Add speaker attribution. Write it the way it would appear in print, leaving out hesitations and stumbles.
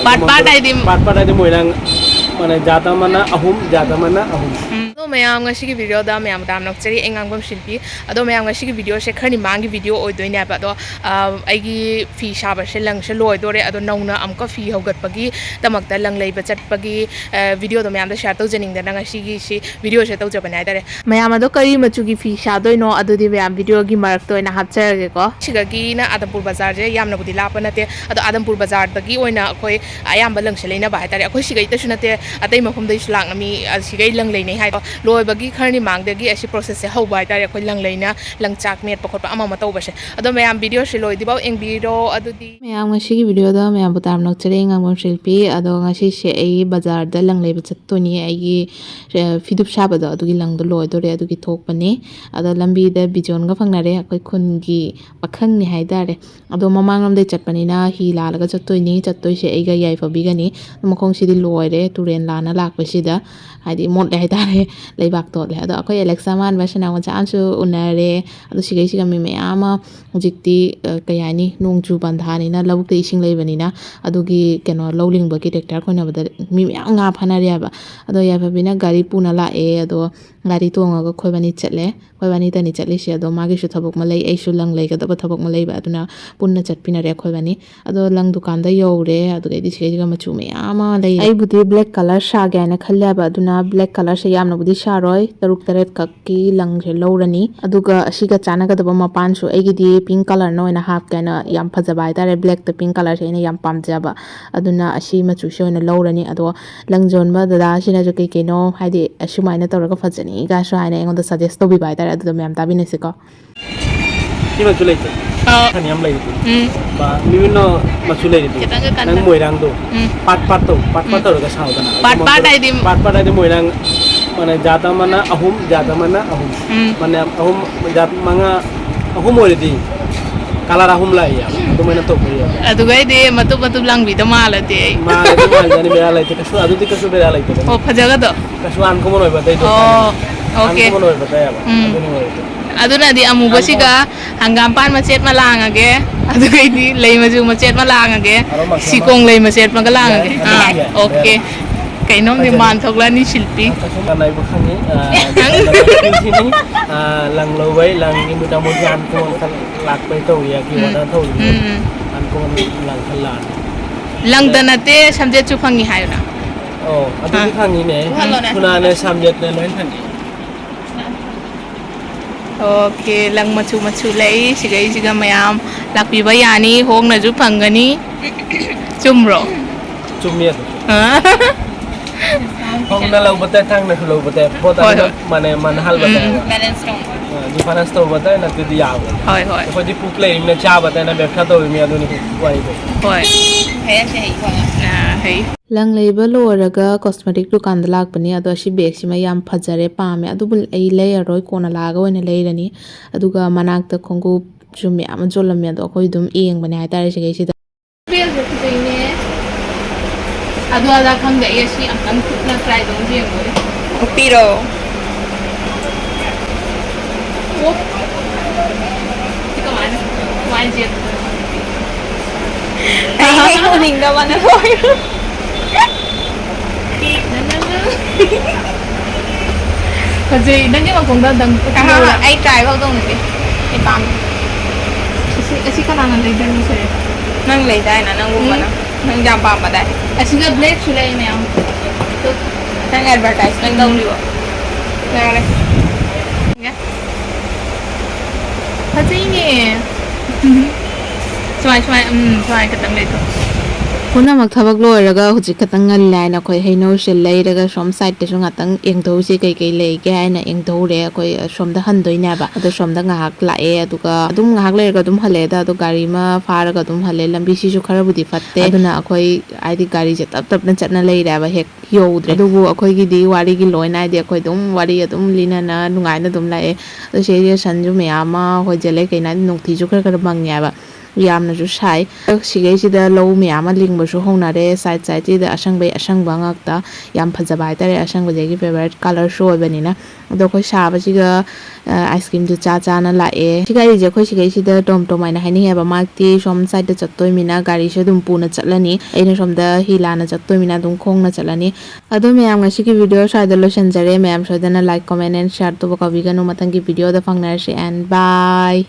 Speaker 1: part ay di
Speaker 2: mo ilang mana jata mana ahum
Speaker 1: तो ma'am ngasigi video da ma'am dam nok cheri engangam shilpi ado ma'am ngasigi video she khani mangi video oidoine ba do aigi fi shaba she lang she loi dore ado nauna amka fi hogat pagi tamakta lang leiba chatpagi video do ma'am da share to jening da ngasigi shi video she to jabana dare ma'am ado kari machu gi fi sha doi no ado di ma'am video gi marak to ina hapchar ge ko sigagi na Adampur Bazar je yamna budi lapa nate ado Adampur Bazar da gi oina khoi ayam balang she leina ba tare khoi sigai ta sunate atai mafum dai sulang nami sigai lang leinai hai loi bagi khani mangdagi asi process se ho bai tare khoi lang leina lang chak met pakhot ama ma tau base ado ma'am video she loi dibaw eng biro adu di
Speaker 3: ma'am ngasi video da ma'am butam nok chere ngam shilpi ado ngasi she ai bazar da lang leba chattoni ai fidup shaba da adu gi lang do loi dore adu gi thok pani ado lambi da bijon ga phangnare khoi khun gi pakhang ni hai dare ado mamang lam dei chatpani na hi la laga chattoi she ai ga yai fabi ga ni makhong si di loi re turen lana lak pa si da haidi mot le dare leibak to le ado akhoi alexa man ba sana cha ansu unare ado sigai siga mi me ama hojikti kayani nongchu bandhani na labuk te ising leibani na adugi keno lowling ba ki tractor khona ba mi me nga phanari ba ado ya babina gari puna la e ado gari tonga ga khoibani chatle khoibani tani chatli se ado magi su thabok ma lei ai su lang lei ga da thabok ma lei ba aduna punna chatpina re khoibani ado lang dukan da yore ado ga di sigai ga machu me ama lei ai budi black color sha ga na khalla ba aduna black color se yamna budi sha roi taruk taret kakki lang se lowrani aduga asiga chana ga da ma pan su ai gi di pink color no ina half kana yam phajaba ai tare black to pink color se ina yam pamjaba aduna asi machu se ina lowrani ado langjon ba da sina ju ke no haidi asuma ina tawra ga phajani ga so haina engon da suggest to bi bai tare adu ma'am ताबी ने सिको
Speaker 2: ki machulai kan yam lai ba mimino machulai di nang moirang do pat to ga saudana
Speaker 1: part ay di
Speaker 2: moirang mana jata mana ahum mana ahum jat manga ahum oi di kalar ahum lai ya to mena to ya
Speaker 1: adu gai de matu lang bi to mala de
Speaker 2: jani bera lai te kasu adu ti kasu bera lai te
Speaker 1: o phajaga do
Speaker 2: kasu an ko monoi ba dai do
Speaker 1: okay
Speaker 2: an ko monoi ba dai ba
Speaker 1: aduna di amu basiga hangam pan macet malangage adu gai di lei maju macet malangage sikong lei macet magalangage okay kainom ni man thokla ni shilpi
Speaker 2: kanai bu khani sini lang lowai lang ni mudah-mudahan ko lak pai to ya ki wada tho an ko lang khalan
Speaker 1: lang danate samje chu phangi hayna
Speaker 2: adu ki khangi ne kuna ne samjet ne loin khani
Speaker 1: okay lang machu lei siga mayam lakpi ba yani hong na ju phangani chumro
Speaker 2: chumye hong na lau bata thang na lau bata bota man hal bata
Speaker 1: balance strong
Speaker 2: difference to bata na ti yaw
Speaker 1: hoi
Speaker 2: ko di puk le na cha bata na ব্যবসা to mi adu ni wai ko
Speaker 1: hoi hey hey
Speaker 3: lang leiba loraga cosmetic dukan da lak pani ado si bag si ma yam phajare pame adu bul ai layer roi kona laga oina leirani aduga manak ta khongu chumi am jolam ya do khoi dum eng bani ai tare sigai si
Speaker 1: bel je khine adu ala khang ga yesi am na try dong je ngore piro tika man je ai ko ning da wana hoy Kasi nanti magkong dadang ay try wag dong ni ipam kasi kanangan lay din mo sa'yo nang lay dahil na nang na nang jampa pa dahil kasi nga blade sila yun yung nang advertise nang daw liwa nangare kasi ini Cuma katang lay to
Speaker 3: Puna magthabak loiraga hujik katang ngalai na koi haino se leiraga som side te sunga tang engtho si kai lei ke aina engtho re koi som da handoi na ba ado som da ngahak lae aduga adum ngahak leiraga dum hale da ado gari ma faraga dum hale lambi si su khara budi fatte aduna akoi aidi gari je tap na chatna leira ba hek yodre adubu akoi gi di wari gi loina di akoi dum wari adum lina na nungai na dum lae ado se sanju me ama hoi jele kai na nungthi ju khara bangya ba ꯌꯥꯝꯅꯁꯨ ꯁꯥꯏ ꯁꯤꯒꯩꯁꯤꯗ ꯂꯧ ꯃꯌꯥꯝ ꯑꯃ ꯂꯤꯡꯕꯁꯨ ꯍꯧꯅꯔꯦ side ꯁꯥꯏꯠꯁꯤꯗ ꯑꯁꯪꯕꯩ ꯑꯁꯪꯕ ꯉꯥꯛꯇ ꯌꯥꯝ ꯐꯖꯕ ꯍꯥꯏꯇꯥꯔꯦ ꯑꯁꯪꯕꯗꯒꯤ ꯐꯦꯚꯣꯔꯥꯏꯠ ꯀꯂꯔꯁꯨ ꯑꯣꯏꯕꯅꯤꯅ ꯑꯗꯣ ꯑꯩꯈꯣꯏ ꯁꯥꯕꯁꯤꯒ ꯑꯥꯏꯁ ꯀ꯭ꯔꯤꯝꯗꯨ ꯆꯥꯅ ꯂꯥꯛꯑꯦ ꯁꯤ ꯒꯥꯔꯤꯁꯦ ꯑꯩꯈꯣꯏ ꯁꯤꯒꯩꯁꯤꯗ ꯇꯣꯝ ꯇꯣꯝ ꯍꯥꯏꯅ ꯍꯥꯏꯅꯤꯡꯉꯦꯕ ꯃꯥꯛꯇꯤ ꯁꯣꯝ ꯁꯥꯏꯗꯇ ꯆꯠꯇꯣꯏꯃꯤꯅ ꯒꯥꯔꯤꯁꯨ ꯑꯗꯨꯝ ꯄꯨꯅ ꯆꯠꯂꯅꯤ ꯑꯩꯅ ꯁꯣꯝꯗ ꯍꯤ ꯂꯥꯟꯅ ꯆꯠꯇꯣꯏꯃꯤꯅ ꯑꯗꯨꯝ ꯈꯣꯡꯅ ꯆꯠꯂꯅꯤ ꯑꯗꯣ ꯃꯌꯥꯝ ꯉꯁꯤꯒꯤ ꯚꯤꯗꯤꯑꯣ ꯁ꯭ꯋꯥꯏꯗ ꯂꯣꯏꯁꯤꯟꯖꯔꯦ ꯃꯌꯥꯝ ꯁꯣꯏꯗꯅ ꯂꯥꯏꯛ ꯀꯣꯃꯦꯟ ꯑꯦꯟ ꯁꯤꯌꯥꯔ ꯇꯧꯕ ꯀꯥꯎꯕꯤꯒꯅꯨ ꯃꯊꯪꯒꯤ ꯚꯤꯗꯤꯑꯣꯗ ꯐꯪꯅꯔꯁꯤ ꯑꯦꯟ ꯕꯥꯏ